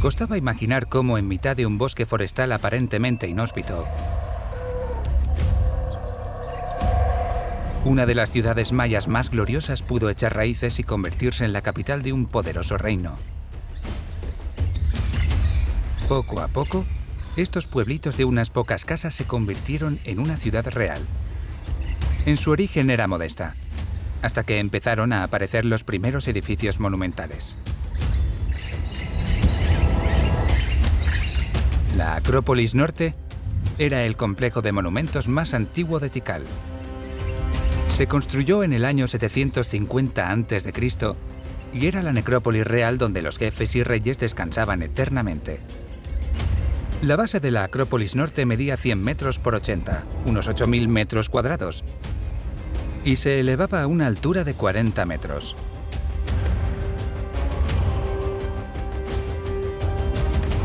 Costaba imaginar cómo en mitad de un bosque forestal aparentemente inhóspito, una de las ciudades mayas más gloriosas pudo echar raíces y convertirse en la capital de un poderoso reino. Poco a poco, estos pueblitos de unas pocas casas se convirtieron en una ciudad real. En su origen era modesta, hasta que empezaron a aparecer los primeros edificios monumentales. La Acrópolis Norte era el complejo de monumentos más antiguo de Tikal. Se construyó en el año 750 a.C. y era la necrópolis real donde los jefes y reyes descansaban eternamente. La base de la Acrópolis Norte medía 100 metros por 80, unos 8.000 metros cuadrados, y se elevaba a una altura de 40 metros.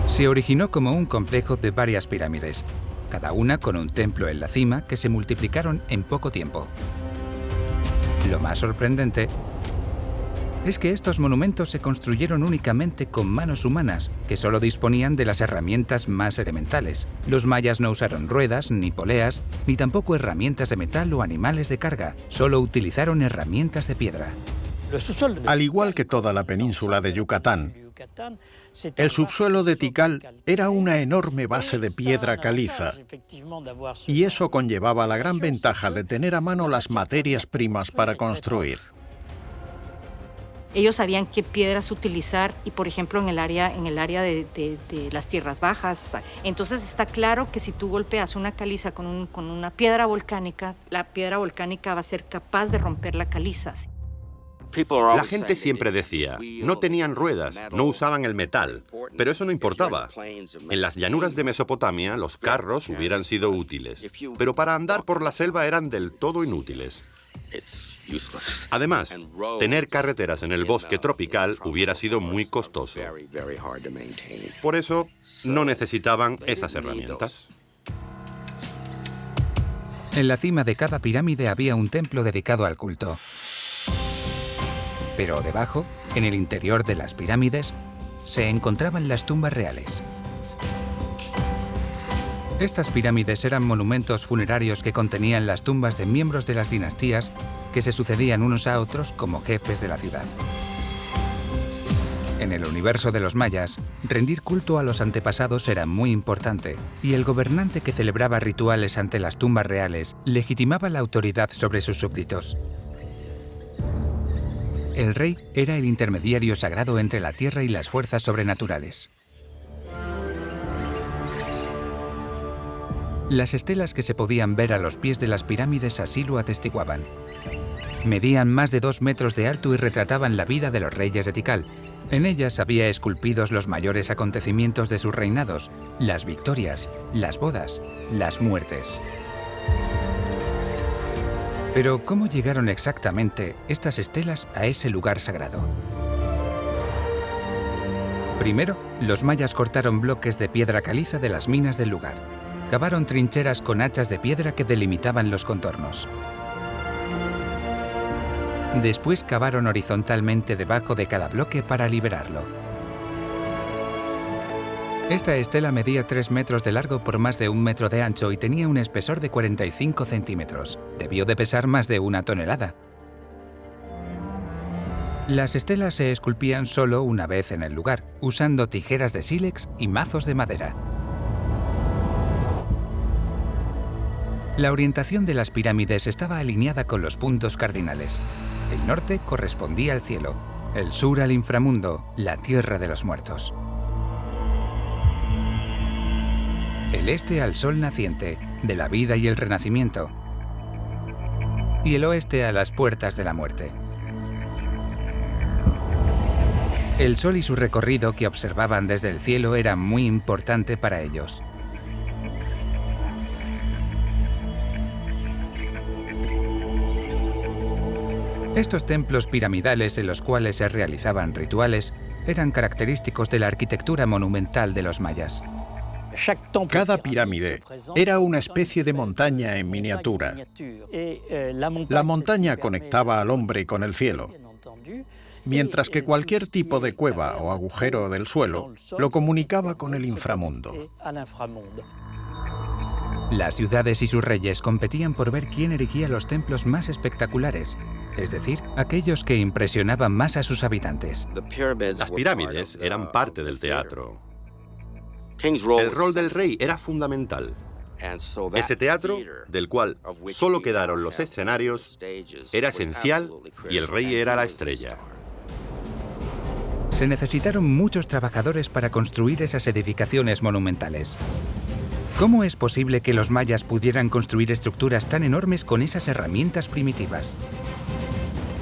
Se originó como un complejo de varias pirámides, cada una con un templo en la cima que se multiplicaron en poco tiempo. Lo más sorprendente es que estos monumentos se construyeron únicamente con manos humanas, que solo disponían de las herramientas más elementales. Los mayas no usaron ruedas, ni poleas, ni tampoco herramientas de metal o animales de carga. Solo utilizaron herramientas de piedra. Al igual que toda la península de Yucatán, el subsuelo de Tikal era una enorme base de piedra caliza, y eso conllevaba la gran ventaja de tener a mano las materias primas para construir. Ellos sabían qué piedras utilizar y, por ejemplo, en el área de las tierras bajas. Entonces está claro que si tú golpeas una caliza con una piedra volcánica, la piedra volcánica va a ser capaz de romper la caliza. La gente siempre decía, no tenían ruedas, no usaban el metal, pero eso no importaba. En las llanuras de Mesopotamia, los carros hubieran sido útiles, pero para andar por la selva eran del todo inútiles. Además, tener carreteras en el bosque tropical hubiera sido muy costoso. Por eso, no necesitaban esas herramientas. En la cima de cada pirámide había un templo dedicado al culto. Pero debajo, en el interior de las pirámides, se encontraban las tumbas reales. Estas pirámides eran monumentos funerarios que contenían las tumbas de miembros de las dinastías que se sucedían unos a otros como jefes de la ciudad. En el universo de los mayas, rendir culto a los antepasados era muy importante, y el gobernante que celebraba rituales ante las tumbas reales legitimaba la autoridad sobre sus súbditos. El rey era el intermediario sagrado entre la tierra y las fuerzas sobrenaturales. Las estelas que se podían ver a los pies de las pirámides así lo atestiguaban. Medían más de 2 metros de alto y retrataban la vida de los reyes de Tikal. En ellas había esculpidos los mayores acontecimientos de sus reinados, las victorias, las bodas, las muertes. Pero, ¿cómo llegaron exactamente estas estelas a ese lugar sagrado? Primero, los mayas cortaron bloques de piedra caliza de las minas del lugar. Cavaron trincheras con hachas de piedra que delimitaban los contornos. Después cavaron horizontalmente debajo de cada bloque para liberarlo. Esta estela medía 3 metros de largo por más de 1 metro de ancho y tenía un espesor de 45 centímetros. Debió de pesar más de 1 tonelada. Las estelas se esculpían solo una vez en el lugar, usando tijeras de sílex y mazos de madera. La orientación de las pirámides estaba alineada con los puntos cardinales. El norte correspondía al cielo, el sur al inframundo, la tierra de los muertos. El este al sol naciente, de la vida y el renacimiento. Y el oeste a las puertas de la muerte. El sol y su recorrido que observaban desde el cielo era muy importante para ellos. Estos templos piramidales en los cuales se realizaban rituales eran característicos de la arquitectura monumental de los mayas. Cada pirámide era una especie de montaña en miniatura. La montaña conectaba al hombre con el cielo, mientras que cualquier tipo de cueva o agujero del suelo lo comunicaba con el inframundo. Las ciudades y sus reyes competían por ver quién erigía los templos más espectaculares, es decir, aquellos que impresionaban más a sus habitantes. Las pirámides eran parte del teatro. El rol del rey era fundamental. Ese teatro, del cual solo quedaron los escenarios, era esencial y el rey era la estrella. Se necesitaron muchos trabajadores para construir esas edificaciones monumentales. ¿Cómo es posible que los mayas pudieran construir estructuras tan enormes con esas herramientas primitivas?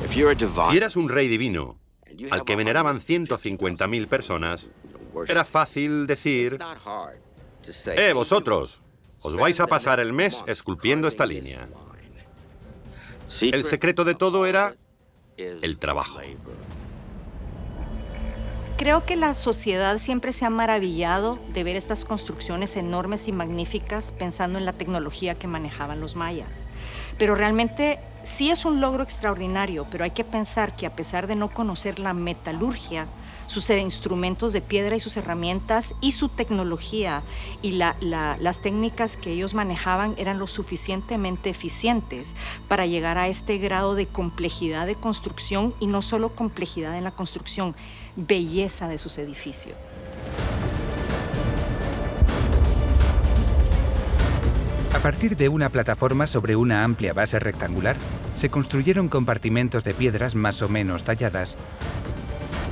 Si eras un rey divino, al que veneraban 150.000 personas, era fácil decir: vosotros! Os vais a pasar el mes esculpiendo esta línea. El secreto de todo era el trabajo. Creo que la sociedad siempre se ha maravillado de ver estas construcciones enormes y magníficas pensando en la tecnología que manejaban los mayas. Pero realmente sí es un logro extraordinario, pero hay que pensar que a pesar de no conocer la metalurgia, sus instrumentos de piedra y sus herramientas y su tecnología y las técnicas que ellos manejaban eran lo suficientemente eficientes para llegar a este grado de complejidad de construcción, y no solo complejidad en la construcción, belleza de sus edificios. A partir de una plataforma sobre una amplia base rectangular, se construyeron compartimentos de piedras más o menos talladas,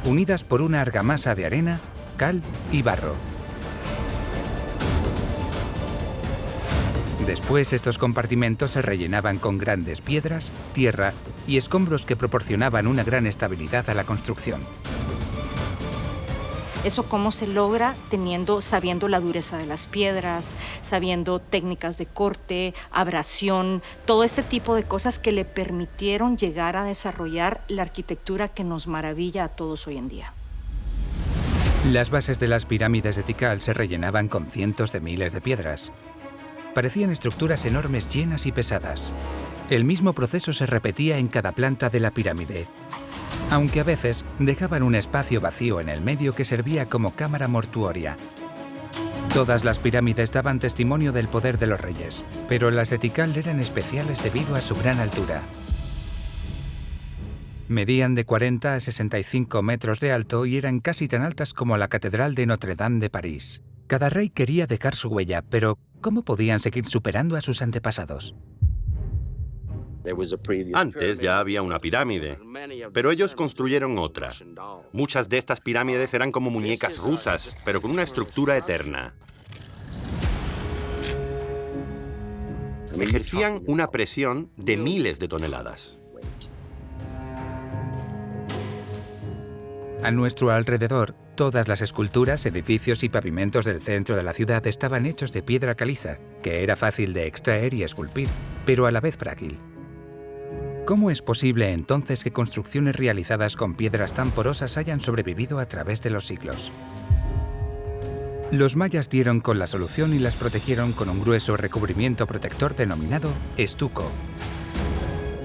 unidas por una argamasa de arena, cal y barro. Después, estos compartimentos se rellenaban con grandes piedras, tierra y escombros que proporcionaban una gran estabilidad a la construcción. ¿Eso cómo se logra? Sabiendo la dureza de las piedras, sabiendo técnicas de corte, abrasión, todo este tipo de cosas que le permitieron llegar a desarrollar la arquitectura que nos maravilla a todos hoy en día. Las bases de las pirámides de Tikal se rellenaban con cientos de miles de piedras. Parecían estructuras enormes, llenas y pesadas. El mismo proceso se repetía en cada planta de la pirámide, aunque a veces dejaban un espacio vacío en el medio que servía como cámara mortuoria. Todas las pirámides daban testimonio del poder de los reyes, pero las de Tikal eran especiales debido a su gran altura. Medían de 40 a 65 metros de alto y eran casi tan altas como la Catedral de Notre Dame de París. Cada rey quería dejar su huella, pero ¿cómo podían seguir superando a sus antepasados? Antes ya había una pirámide, pero ellos construyeron otra. Muchas de estas pirámides eran como muñecas rusas, pero con una estructura eterna. Ejercían una presión de miles de toneladas. A nuestro alrededor, todas las esculturas, edificios y pavimentos del centro de la ciudad estaban hechos de piedra caliza, que era fácil de extraer y esculpir, pero a la vez frágil. ¿Cómo es posible entonces que construcciones realizadas con piedras tan porosas hayan sobrevivido a través de los siglos? Los mayas dieron con la solución y las protegieron con un grueso recubrimiento protector denominado estuco.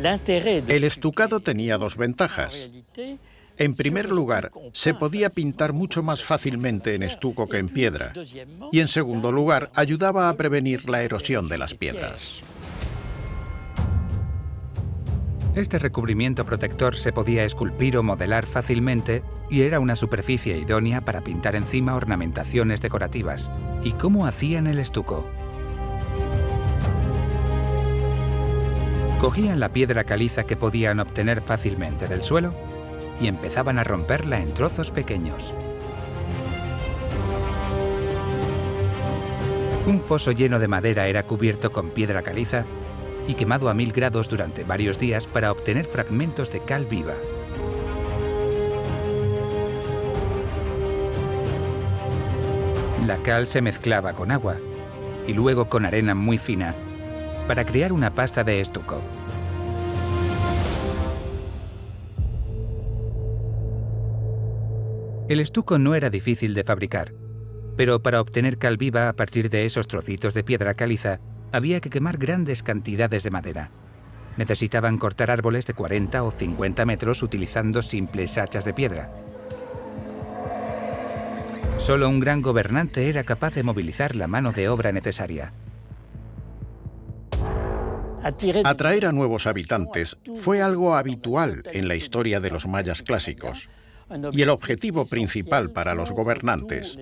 El estucado tenía dos ventajas. En primer lugar, se podía pintar mucho más fácilmente en estuco que en piedra. Y en segundo lugar, ayudaba a prevenir la erosión de las piedras. Este recubrimiento protector se podía esculpir o modelar fácilmente y era una superficie idónea para pintar encima ornamentaciones decorativas. ¿Y cómo hacían el estuco? Cogían la piedra caliza que podían obtener fácilmente del suelo y empezaban a romperla en trozos pequeños. Un foso lleno de madera era cubierto con piedra caliza y quemado a 1000 grados durante varios días para obtener fragmentos de cal viva. La cal se mezclaba con agua y luego con arena muy fina para crear una pasta de estuco. El estuco no era difícil de fabricar, pero para obtener cal viva a partir de esos trocitos de piedra caliza, había que quemar grandes cantidades de madera. Necesitaban cortar árboles de 40 o 50 metros utilizando simples hachas de piedra. Solo un gran gobernante era capaz de movilizar la mano de obra necesaria. Atraer a nuevos habitantes fue algo habitual en la historia de los mayas clásicos y el objetivo principal para los gobernantes.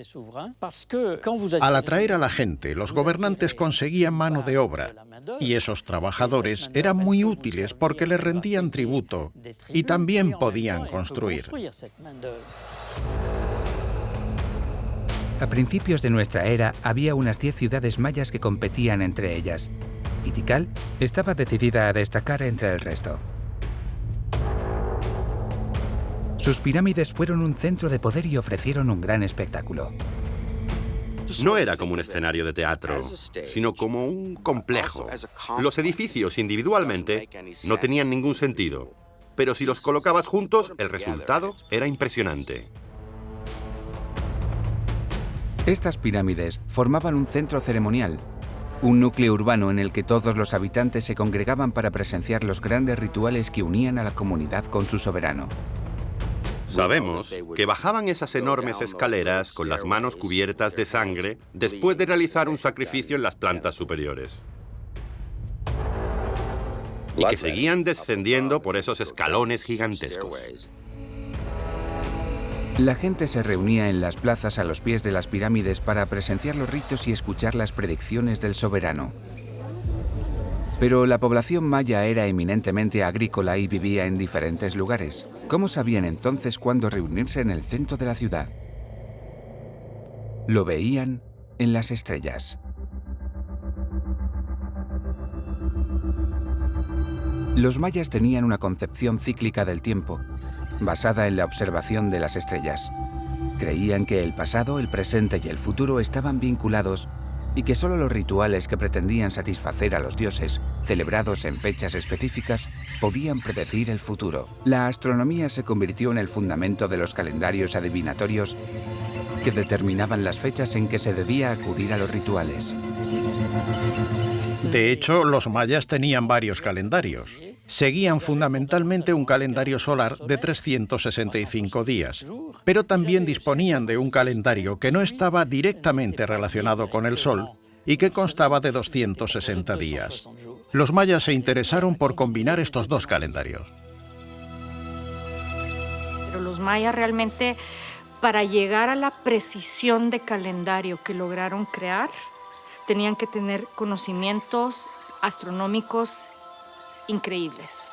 Al atraer a la gente, los gobernantes conseguían mano de obra y esos trabajadores eran muy útiles porque les rendían tributo y también podían construir. A principios de nuestra era había unas 10 ciudades mayas que competían entre ellas, y Tikal estaba decidida a destacar entre el resto. Sus pirámides fueron un centro de poder y ofrecieron un gran espectáculo. No era como un escenario de teatro, sino como un complejo. Los edificios individualmente no tenían ningún sentido, pero si los colocabas juntos, el resultado era impresionante. Estas pirámides formaban un centro ceremonial, un núcleo urbano en el que todos los habitantes se congregaban para presenciar los grandes rituales que unían a la comunidad con su soberano. Sabemos que bajaban esas enormes escaleras con las manos cubiertas de sangre después de realizar un sacrificio en las plantas superiores. Y que seguían descendiendo por esos escalones gigantescos. La gente se reunía en las plazas a los pies de las pirámides para presenciar los ritos y escuchar las predicciones del soberano. Pero la población maya era eminentemente agrícola y vivía en diferentes lugares. ¿Cómo sabían entonces cuándo reunirse en el centro de la ciudad? Lo veían en las estrellas. Los mayas tenían una concepción cíclica del tiempo, basada en la observación de las estrellas. Creían que el pasado, el presente y el futuro estaban vinculados y que solo los rituales que pretendían satisfacer a los dioses, celebrados en fechas específicas, podían predecir el futuro. La astronomía se convirtió en el fundamento de los calendarios adivinatorios que determinaban las fechas en que se debía acudir a los rituales. De hecho, los mayas tenían varios calendarios. Seguían fundamentalmente un calendario solar de 365 días, pero también disponían de un calendario que no estaba directamente relacionado con el sol y que constaba de 260 días. Los mayas se interesaron por combinar estos dos calendarios. Pero los mayas realmente, para llegar a la precisión de calendario que lograron crear, tenían que tener conocimientos astronómicos increíbles.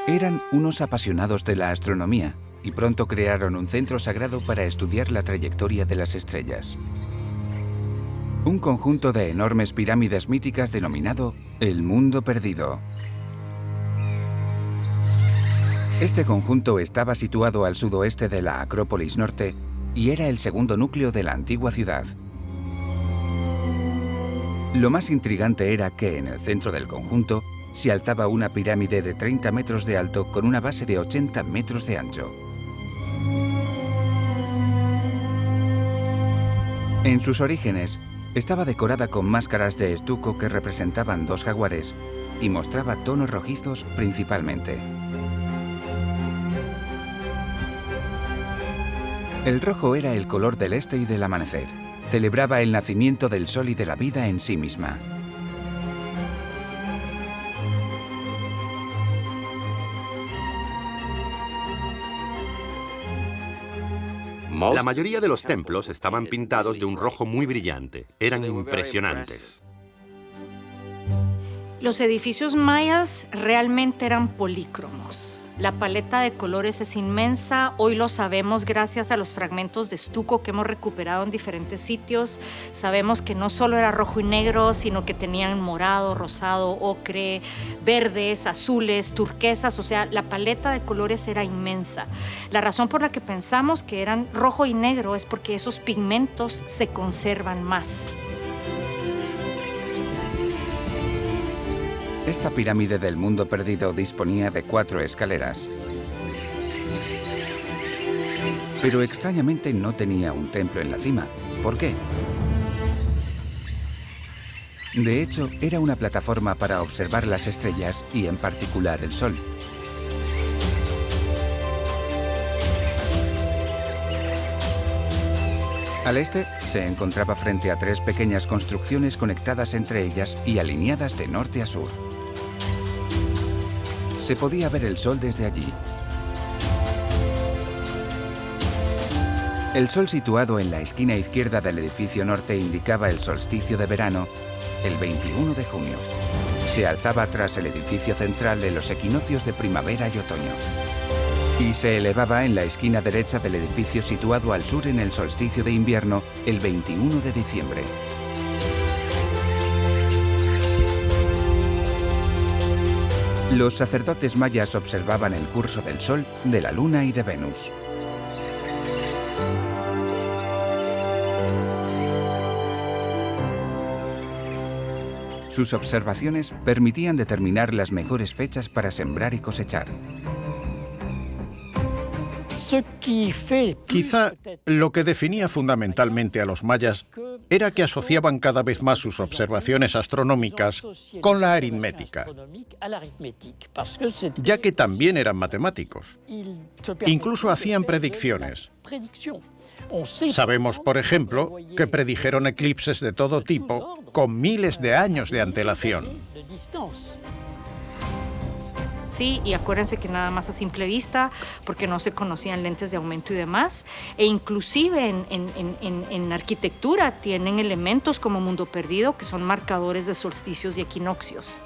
Eran unos apasionados de la astronomía y pronto crearon un centro sagrado para estudiar la trayectoria de las estrellas. Un conjunto de enormes pirámides míticas denominado el Mundo Perdido. Este conjunto estaba situado al sudoeste de la Acrópolis Norte y era el segundo núcleo de la antigua ciudad. Lo más intrigante era que en el centro del conjunto se alzaba una pirámide de 30 metros de alto con una base de 80 metros de ancho. En sus orígenes, estaba decorada con máscaras de estuco que representaban dos jaguares y mostraba tonos rojizos principalmente. El rojo era el color del este y del amanecer. Celebraba el nacimiento del sol y de la vida en sí misma. La mayoría de los templos estaban pintados de un rojo muy brillante. Eran impresionantes. Los edificios mayas realmente eran polícromos. La paleta de colores es inmensa. Hoy lo sabemos gracias a los fragmentos de estuco que hemos recuperado en diferentes sitios. Sabemos que no solo era rojo y negro, sino que tenían morado, rosado, ocre, verdes, azules, turquesas. O sea, la paleta de colores era inmensa. La razón por la que pensamos que eran rojo y negro es porque esos pigmentos se conservan más. Esta pirámide del Mundo Perdido disponía de 4 escaleras. Pero extrañamente no tenía un templo en la cima. ¿Por qué? De hecho, era una plataforma para observar las estrellas y, en particular, el Sol. Al este, se encontraba frente a 3 pequeñas construcciones conectadas entre ellas y alineadas de norte a sur. Se podía ver el Sol desde allí. El Sol situado en la esquina izquierda del edificio norte indicaba el solsticio de verano, el 21 de junio. Se alzaba tras el edificio central de los equinoccios de primavera y otoño. Y se elevaba en la esquina derecha del edificio situado al sur en el solsticio de invierno, el 21 de diciembre. Los sacerdotes mayas observaban el curso del Sol, de la Luna y de Venus. Sus observaciones permitían determinar las mejores fechas para sembrar y cosechar. Quizá lo que definía fundamentalmente a los mayas era que asociaban cada vez más sus observaciones astronómicas con la aritmética, ya que también eran matemáticos. Incluso hacían predicciones. Sabemos, por ejemplo, que predijeron eclipses de todo tipo con miles de años de antelación. Sí, y acuérdense que nada más a simple vista, porque no se conocían lentes de aumento y demás, e inclusive en arquitectura tienen elementos como Mundo Perdido, que son marcadores de solsticios y equinoccios.